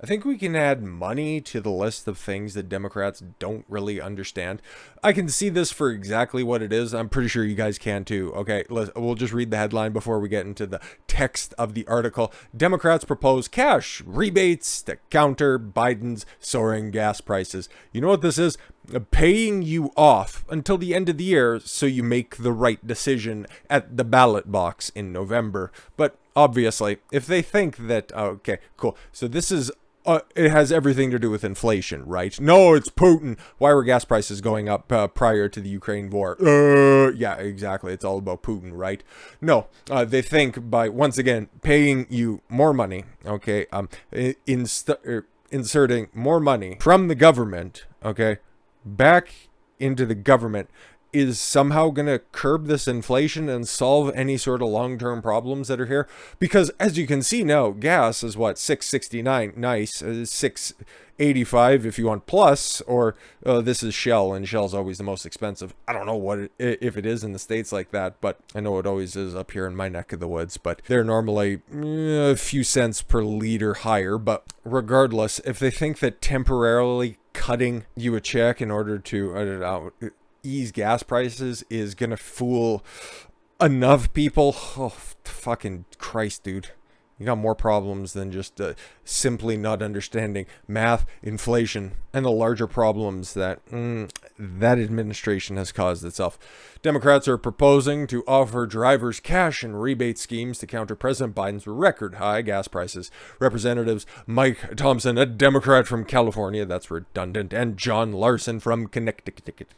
I think we can add money to the list of things that Democrats don't really understand. I can see this for exactly what it is. I'm pretty sure you guys can too. Okay, we'll just read the headline before we get into the text of the article. Democrats propose cash rebates to counter Biden's soaring gas prices. You know what this is? Paying you off until the end of the year so you make the right decision at the ballot box in November. But obviously, if they think that, okay, cool. So this is it has everything to do with inflation, right? No, it's Putin. Why were gas prices going up prior to the Ukraine war? Yeah, exactly. It's all about Putin, right? No, they think by, once again, paying you more money, okay, inserting more money from the government, okay, back into the government is somehow going to curb this inflation and solve any sort of long-term problems that are here. Because as you can see now, gas is what, $6.69, nice, $6.85 if you want plus, or this is Shell, and Shell's always the most expensive. I don't know what if it is in the States like that, but I know it always is up here in my neck of the woods, but they're normally a few cents per liter higher. But regardless, if they think that temporarily cutting you a check in order to, I don't know, ease gas prices is gonna fool enough people, oh fucking Christ, dude, you got more problems than just simply not understanding math, inflation, and the larger problems that that administration has caused itself. Democrats are proposing to offer drivers cash and rebate schemes to counter President Biden's record high gas prices. Representatives Mike Thompson, a Democrat from California, that's redundant, and John Larson from Connecticut,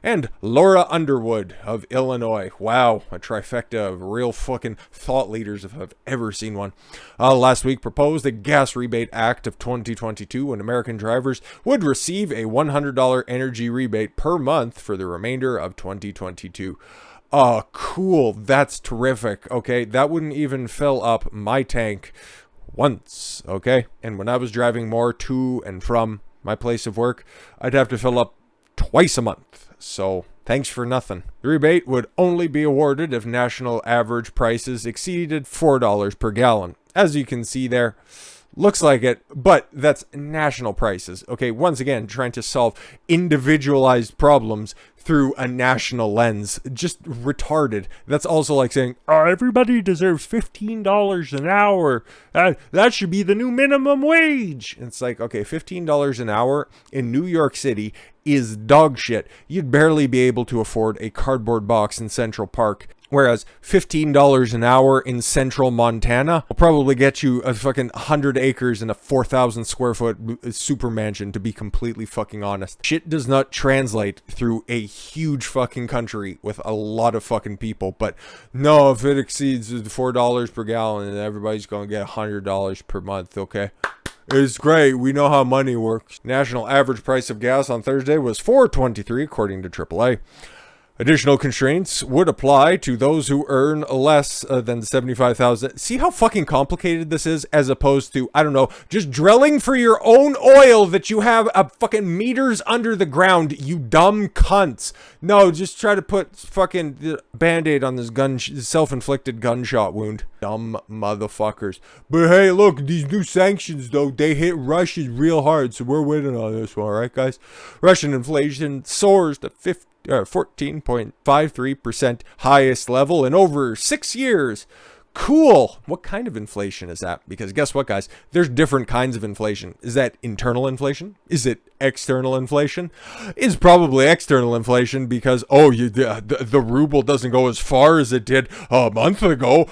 and Laura Underwood of Illinois. Wow, a trifecta of real fucking thought leaders if I've ever seen one. Last week proposed a gas rebate act of 2022 when American drivers would receive a $100 energy rebate per month for the remainder of 2022. Cool. That's terrific. Okay, that wouldn't even fill up my tank once. Okay, and when I was driving more to and from my place of work, I'd have to fill up twice a month. So thanks for nothing. The rebate would only be awarded if national average prices exceeded $4 per gallon. As you can see there, looks like it, but that's national prices. Okay, once again, trying to solve individualized problems through a national lens. Just retarded. That's also like saying, oh, everybody deserves $15 an hour. That should be the new minimum wage. It's like, okay, $15 an hour in New York City is dog shit. You'd barely be able to afford a cardboard box in Central Park. Whereas $15 an hour in central Montana will probably get you a fucking 100 acres and a 4,000 square foot super mansion, to be completely fucking honest. Shit does not translate through a huge fucking country with a lot of fucking people. But no, if it exceeds $4 per gallon, then everybody's going to get $100 per month, okay? It's great. We know how money works. National average price of gas on Thursday was $4.23, according to AAA. Additional constraints would apply to those who earn less than $75,000. See how fucking complicated this is, as opposed to, I don't know, just drilling for your own oil that you have fucking meters under the ground, you dumb cunts. No, just try to put fucking Band-Aid on this self-inflicted gunshot wound. Dumb motherfuckers. But hey, look, these new sanctions, though, they hit Russia real hard, so we're winning on this one, right, guys? Russian inflation soars to 14.53%, highest level in over 6 years. Cool. What kind of inflation is that? Because guess what, guys? There's different kinds of inflation. Is that internal inflation? Is it external inflation? It's probably external inflation because, the ruble doesn't go as far as it did a month ago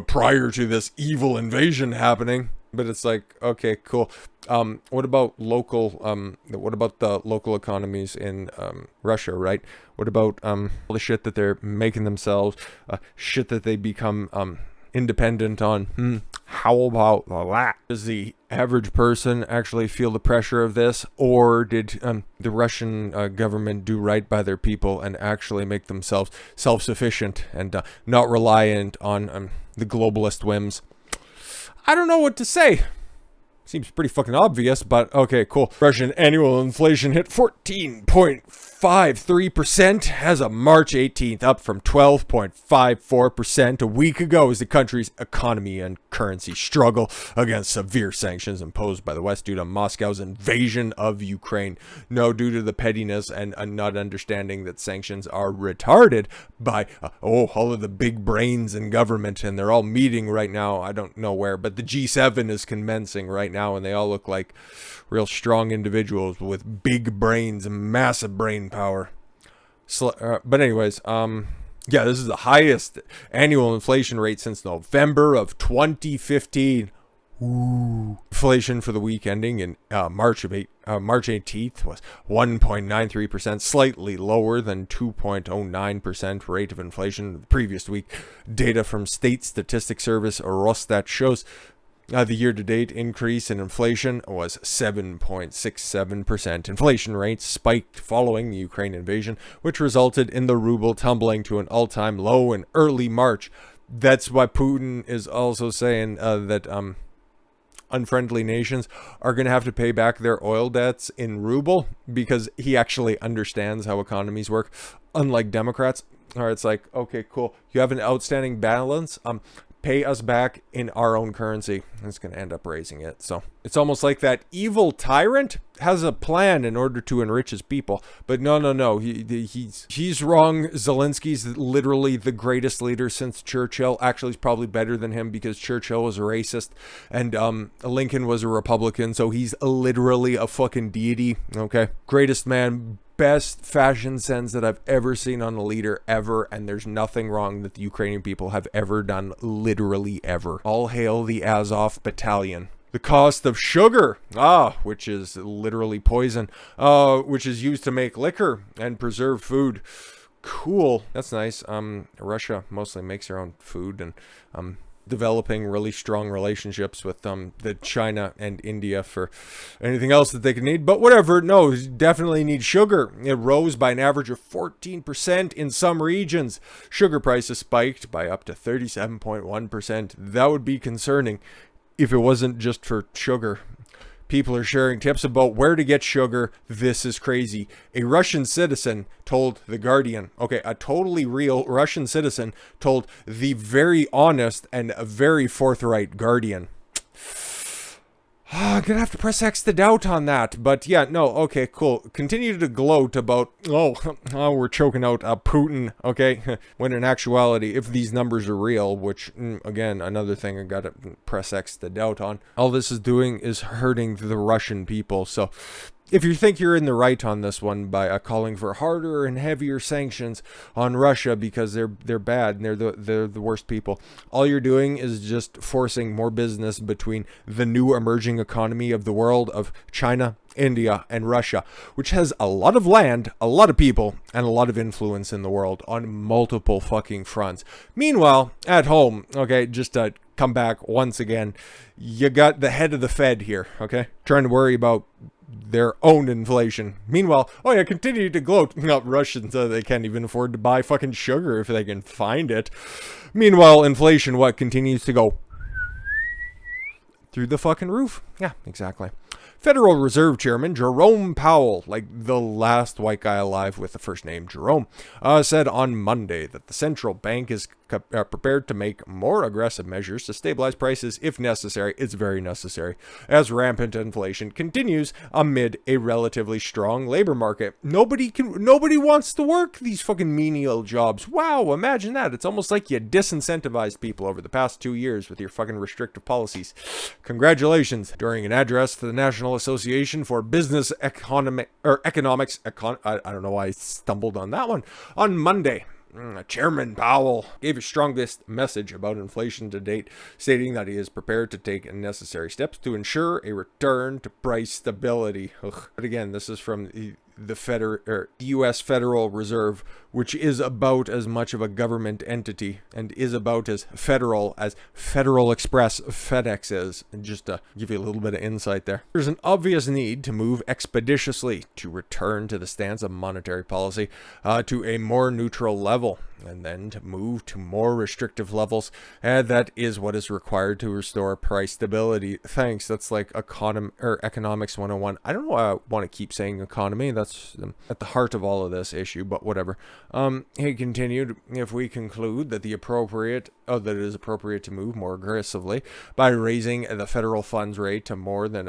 prior to this evil invasion happening. But it's like, okay, cool. What about the local economies in Russia, right? What about all the shit that they're making themselves, shit that they become independent on? How about that? Does the average person actually feel the pressure of this, or did the Russian government do right by their people and actually make themselves self-sufficient and not reliant on the globalist whims? I don't know what to say. Seems pretty fucking obvious, but okay, cool. Russian annual inflation hit 14.53% as of March 18th, up from 12.54% a week ago as the country's economy and currency struggle against severe sanctions imposed by the West due to Moscow's invasion of Ukraine. No, due to the pettiness and not understanding that sanctions are retarded by, all of the big brains in government, and they're all meeting right now. I don't know where, but the G7 is commencing right now, and they all look like real strong individuals with big brains and massive brain power. But anyways, yeah, this is the highest annual inflation rate since November of 2015. Ooh. Inflation for the week ending in March 18th was 1.93%, slightly lower than 2.09% rate of inflation the previous week. Data from State Statistics Service or Rosstat shows the year-to-date increase in inflation was 7.67%. Inflation rates spiked following the Ukraine invasion, which resulted in the ruble tumbling to an all-time low in early March. That's why Putin is also saying that unfriendly nations are going to have to pay back their oil debts in ruble, because he actually understands how economies work, unlike Democrats. Or it's like, okay, cool, you have an outstanding balance, pay us back in our own currency. It's going to end up raising it. So it's almost like that evil tyrant has a plan in order to enrich his people. But no. He's wrong. Zelensky's literally the greatest leader since Churchill. Actually, he's probably better than him because Churchill was a racist and Lincoln was a Republican. So he's literally a fucking deity. Okay. Greatest man. Best fashion sense that I've ever seen on a leader ever, and there's nothing wrong that the Ukrainian people have ever done, literally ever. All hail the Azov battalion. The cost of sugar, which is literally poison, which is used to make liquor and preserve food. Cool. That's nice. Russia mostly makes their own food, and developing really strong relationships with the China and India for anything else that they could need. But whatever, no, definitely need sugar. It rose by an average of 14% in some regions. Sugar prices spiked by up to 37.1%. That would be concerning if it wasn't just for sugar. People are sharing tips about where to get sugar. This is crazy. A Russian citizen told The Guardian, okay, a totally real Russian citizen told the very honest and very forthright Guardian. I'm gonna have to press X to doubt on that, but yeah, no, okay, cool. Continue to gloat about, we're choking out Putin, okay? When in actuality, if these numbers are real, which, again, another thing I gotta press X to doubt on, all this is doing is hurting the Russian people. So if you think you're in the right on this one by calling for harder and heavier sanctions on Russia because they're bad and they're the worst people, all you're doing is just forcing more business between the new emerging economy of the world of China, India, and Russia, which has a lot of land, a lot of people, and a lot of influence in the world on multiple fucking fronts. Meanwhile, at home, okay, just to come back once again, you got the head of the Fed here, okay, trying to worry about their own inflation. Meanwhile, continue to gloat about Russians. They can't even afford to buy fucking sugar if they can find it. Meanwhile, inflation, continues to go through the fucking roof. Yeah, exactly. Federal Reserve Chairman Jerome Powell, like the last white guy alive with the first name Jerome, said on Monday that the central bank is prepared to make more aggressive measures to stabilize prices if necessary. It's very necessary, as rampant inflation continues amid a relatively strong labor market. Nobody wants to work these fucking menial jobs. Wow, imagine that. It's almost like you disincentivized people over the past 2 years with your fucking restrictive policies. Congratulations. During an address to the National Association for Business Economics, I don't know why I stumbled on that one, on Monday, Chairman Powell gave his strongest message about inflation to date, stating that he is prepared to take necessary steps to ensure a return to price stability. But again, this is from the U.S. Federal Reserve, which is about as much of a government entity and is about as Federal Express FedEx is. And just to give you a little bit of insight there, there's an obvious need to move expeditiously to return to the stance of monetary policy to a more neutral level, and then to move to more restrictive levels. And that is what is required to restore price stability. Thanks. That's like economics 101. I don't know why I want to keep saying economy. That's at the heart of all of this issue, but whatever. He continued, if we conclude that that it is appropriate to move more aggressively by raising the federal funds rate to more than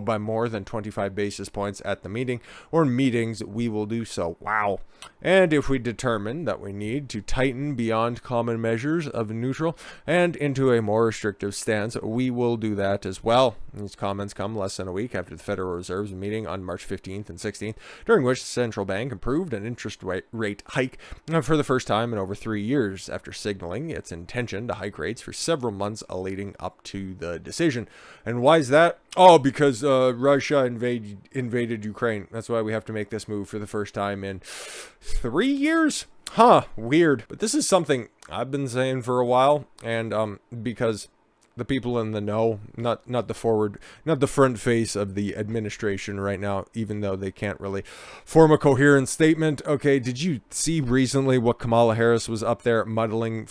by more than 25 basis points at the meeting or meetings, we will do so. Wow. And if we determine that we need to tighten beyond common measures of neutral and into a more restrictive stance, we will do that as well. These comments come less than a week after the Federal Reserve's meeting on March 15th and 16th, during which the central bank approved an interest rate hike for the first time in over 3 years, after signaling its intention to hike rates for several months leading up to the decision. And why is that? Oh, because Russia invaded Ukraine. That's why we have to make this move for the first time in 3 years? Huh, weird. But this is something I've been saying for a while, and because the people in the know, not the front face of the administration right now, even though they can't really form a coherent statement. Okay, did you see recently what Kamala Harris was up there muddling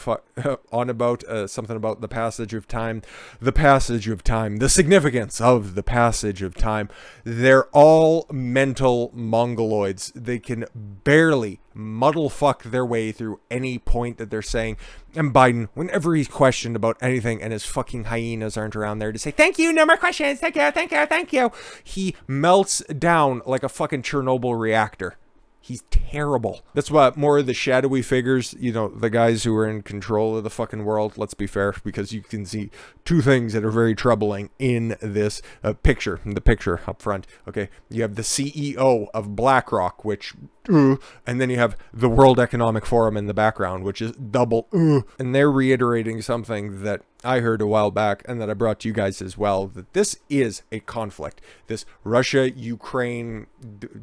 on about? Something about the passage of time. The significance of the passage of time. They're all mental mongoloids. They can barely muddle fuck their way through any point that they're saying. And Biden, whenever he's questioned about anything and his fucking hyenas aren't around there to say, thank you, no more questions, thank you, he melts down like a fucking Chernobyl reactor. He's terrible. That's why more of the shadowy figures, the guys who are in control of the fucking world, let's be fair, because you can see two things that are very troubling in this picture, the picture up front. Okay, you have the CEO of BlackRock, which, and then you have the World Economic Forum in the background, which is double, and they're reiterating something that I heard a while back and that I brought to you guys as well, that this is a conflict. This Russia-Ukraine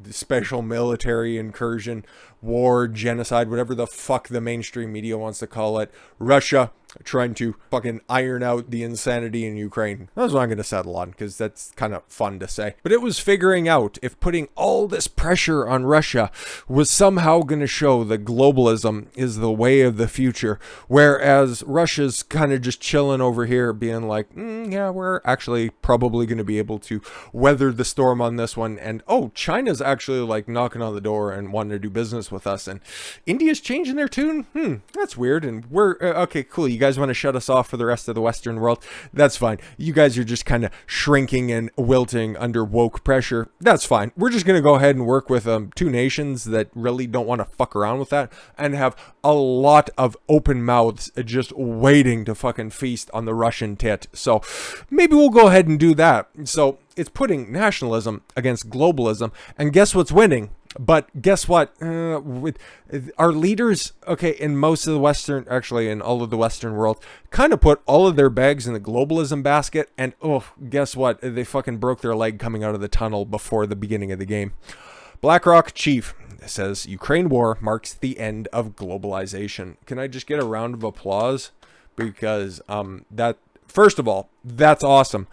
special military incursion, war, genocide, whatever the fuck the mainstream media wants to call it. Russia trying to fucking iron out the insanity in Ukraine. That's what I'm going to settle on, because that's kind of fun to say. But it was figuring out if putting all this pressure on Russia was somehow going to show that globalism is the way of the future, whereas Russia's kind of just chilling over here being like, yeah, we're actually probably going to be able to weather the storm on this one, and China's actually like knocking on the door and wanting to do business with us, and India's changing their tune. That's weird, and we're okay, cool. You guys want to shut us off for the rest of the Western world? That's fine. You guys are just kind of shrinking and wilting under woke pressure. That's fine. We're just going to go ahead and work with two nations that really don't want to fuck around with that and have a lot of open mouths just waiting to fucking feast on the Russian tit. So maybe we'll go ahead and do that. So it's putting nationalism against globalism, and guess what's winning? But guess what? With our leaders, in most of the Western, actually in all of the Western world, kind of put all of their bags in the globalism basket, and guess what? They fucking broke their leg coming out of the tunnel before the beginning of the game. BlackRock chief says Ukraine war marks the end of globalization. Can I just get a round of applause? Because that, first of all, that's awesome.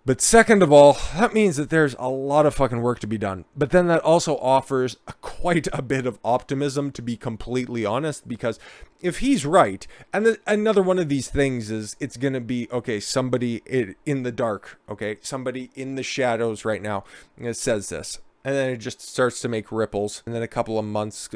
But second of all, that means that there's a lot of fucking work to be done. But then that also offers quite a bit of optimism, to be completely honest, because if he's right, and another one of these things is it's going to be, somebody in the dark, somebody in the shadows right now says this. And then it just starts to make ripples, and then a couple of months,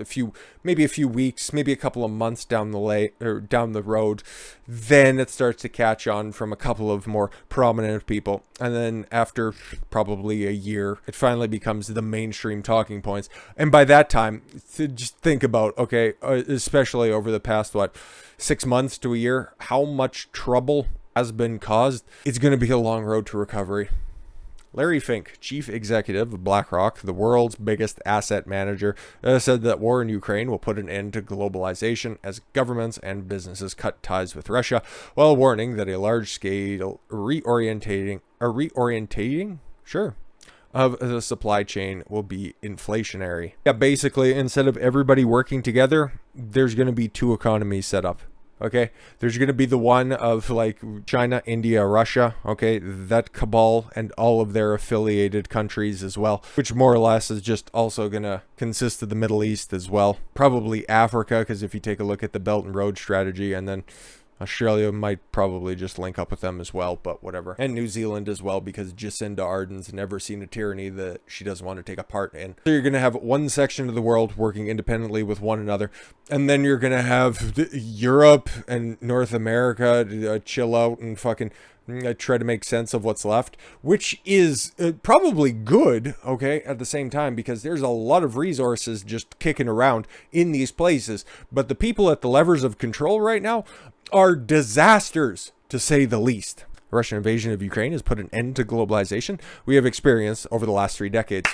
maybe a few weeks, maybe a couple of months down the road, then it starts to catch on from a couple of more prominent people, and then after probably a year, it finally becomes the mainstream talking points. And by that time, just think about, especially over the past 6 months to a year, how much trouble has been caused. It's going to be a long road to recovery. Larry Fink, chief executive of BlackRock, the world's biggest asset manager, said that war in Ukraine will put an end to globalization as governments and businesses cut ties with Russia, while warning that a large-scale reorientating of the supply chain will be inflationary. Yeah, basically, instead of everybody working together, there's going to be two economies set up. Okay, there's going to be the one of like China, India, Russia, okay, that cabal and all of their affiliated countries as well, which more or less is just also going to consist of the Middle East as well. Probably Africa, because if you take a look at the Belt and Road strategy, and then Australia might probably just link up with them as well, but whatever. And New Zealand as well, because Jacinda Ardern's never seen a tyranny that she doesn't want to take a part in. So you're going to have one section of the world working independently with one another, and then you're going to have Europe and North America chill out and fucking try to make sense of what's left, which is probably good, okay, at the same time, because there's a lot of resources just kicking around in these places. But the people at the levers of control right now are disasters, to say the least. The Russian invasion of Ukraine has put an end to globalization we have experienced over the last 3 decades.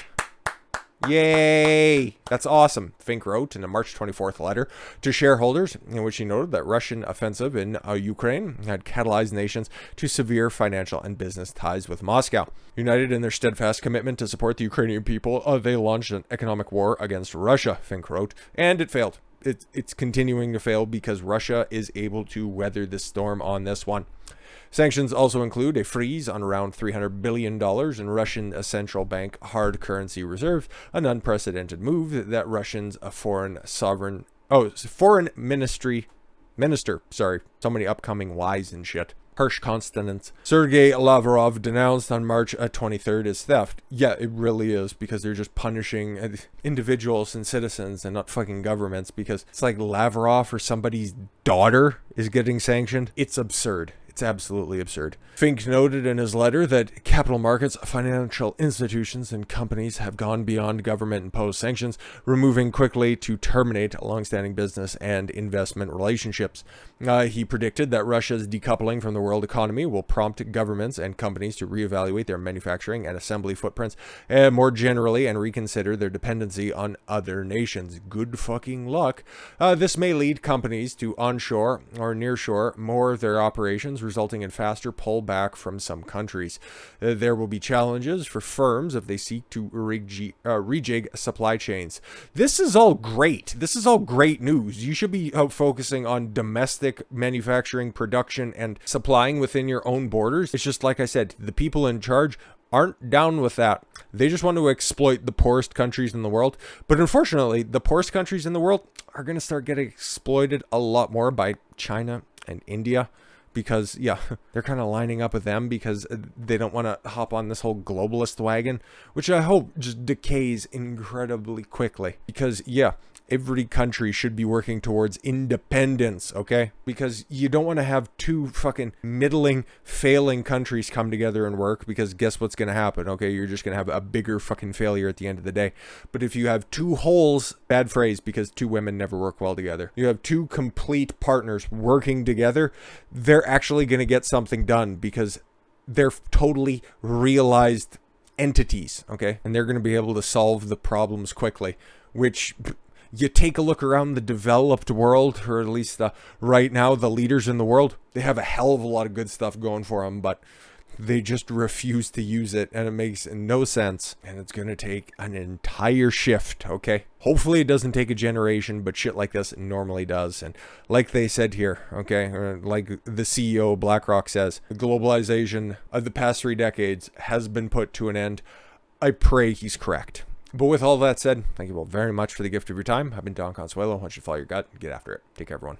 Yay! That's awesome, Fink wrote in a March 24th letter to shareholders, in which he noted that Russian offensive in Ukraine had catalyzed nations to severe financial and business ties with Moscow. United in their steadfast commitment to support the Ukrainian people, they launched an economic war against Russia, Fink wrote, and it failed. It's continuing to fail because Russia is able to weather the storm on this one. Sanctions also include a freeze on around $300 billion in Russian central bank hard currency reserves, an unprecedented move that Russians, a foreign minister, so many upcoming Y's and shit. Harsh consonants. Sergei Lavrov denounced on March 23rd as theft. Yeah, it really is, because they're just punishing individuals and citizens and not fucking governments, because it's like Lavrov or somebody's daughter is getting sanctioned. It's absurd. It's absolutely absurd. Fink noted in his letter that capital markets, financial institutions, and companies have gone beyond government-imposed sanctions, removing quickly to terminate long-standing business and investment relationships. He predicted that Russia's decoupling from the world economy will prompt governments and companies to reevaluate their manufacturing and assembly footprints more generally and reconsider their dependency on other nations. Good fucking luck. This may lead companies to onshore or nearshore more of their operations, resulting in faster pullback from some countries. There will be challenges for firms if they seek to rejig supply chains. This is all great. This is all great news. You should be focusing on domestic manufacturing, production, and supplying within your own borders. It's just like I said, the people in charge aren't down with that. They just want to exploit the poorest countries in the world. But unfortunately, the poorest countries in the world are going to start getting exploited a lot more by China and India. Because, yeah, they're kind of lining up with them because they don't want to hop on this whole globalist wagon, which I hope just decays incredibly quickly. Because, yeah, every country should be working towards independence, okay? Because you don't want to have two fucking middling, failing countries come together and work, because guess what's going to happen, okay? You're just going to have a bigger fucking failure at the end of the day. But if you have two wholes, bad phrase, because two women never work well together. You have two complete partners working together, they're actually going to get something done, because they're totally realized entities, okay? And they're going to be able to solve the problems quickly, which... You take a look around the developed world, or at least right now, the leaders in the world, they have a hell of a lot of good stuff going for them, but they just refuse to use it, and it makes no sense, and it's going to take an entire shift, okay? Hopefully it doesn't take a generation, but shit like this normally does, and like they said here, okay, or like the CEO of BlackRock says, the globalization of the past 3 decades has been put to an end. I pray he's correct. But with all that said, thank you all very much for the gift of your time. I've been Don Consuelo. I want you to follow your gut and get after it. Take care, everyone.